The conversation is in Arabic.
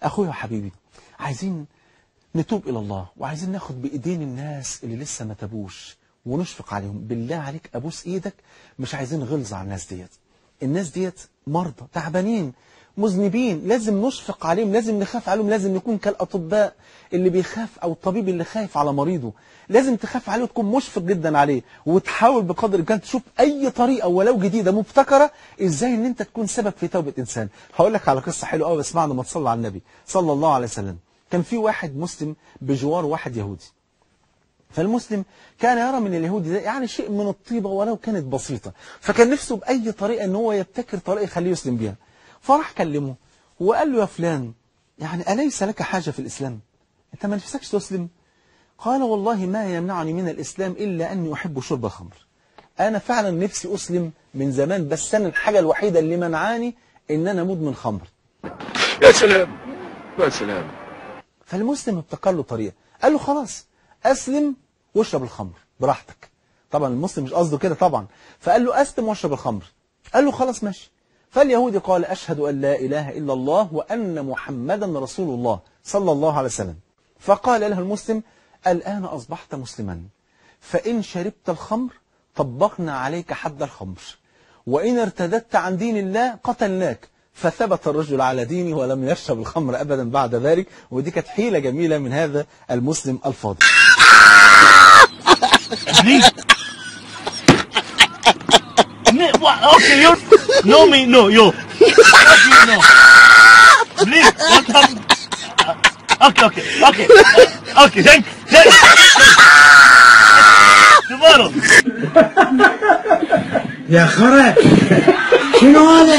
أخويا وحبيبي، عايزين نتوب إلى الله، وعايزين ناخد بإيدين الناس اللي لسه ما تابوش ونشفق عليهم. بالله عليك أبوس إيدك، مش عايزين غلظ على الناس ديت. الناس ديت مرضى تعبانين مذنبين، لازم نشفق عليهم، لازم نخاف عليهم، لازم نكون كالأطباء اللي بيخاف أو الطبيب اللي خايف على مريضه. لازم تخاف عليه وتكون مشفق جدا عليه، وتحاول بقدر الإمكان تشوف أي طريقة ولو جديدة مبتكرة إزاي إن أنت تكون سبب في توبة إنسان. هقول لك على قصة حلوة قوي، بس بعد ما تصلي على النبي صلى الله عليه وسلم. كان في واحد مسلم بجوار واحد يهودي، فالمسلم كان يرى من اليهودي ده يعني شيء من الطيبة ولو كانت بسيطة، فكان نفسه بأي طريقة ان هو يبتكر طريقة يخليه يسلم بيها. فراح كلمه وقال له: يا فلان، يعني أليس لك حاجة في الإسلام؟ أنت ما نفسكش تسلم؟ قال: والله ما يمنعني من الإسلام إلا أني أحب شرب الخمر. أنا فعلا نفسي أسلم من زمان، بس أنا الحاجة الوحيدة اللي منعاني إن أنا مدمن خمر. يا سلام يا سلام. فالمسلم ابتكر له طريقة، قال له: خلاص أسلم واشرب الخمر براحتك. طبعا المسلم مش قصده كده طبعا، فقال له: أسلم واشرب الخمر. قال له: خلاص ماشي. فاليهودي قال: أشهد أن لا إله إلا الله وأن محمدا رسول الله صلى الله عليه وسلم. فقال له المسلم: الآن أصبحت مسلما، فإن شربت الخمر طبقنا عليك حد الخمر، وإن ارتدت عن دين الله قتلناك. فثبت الرجل على دينه ولم يشرب الخمر أبدا بعد ذلك. ودي كانت حيلة جميلة من هذا المسلم الفاضل. Okay, you no me no you. No. Please, don't come. Okay. Thank. Tomorrow. يا خرا شنو هذا؟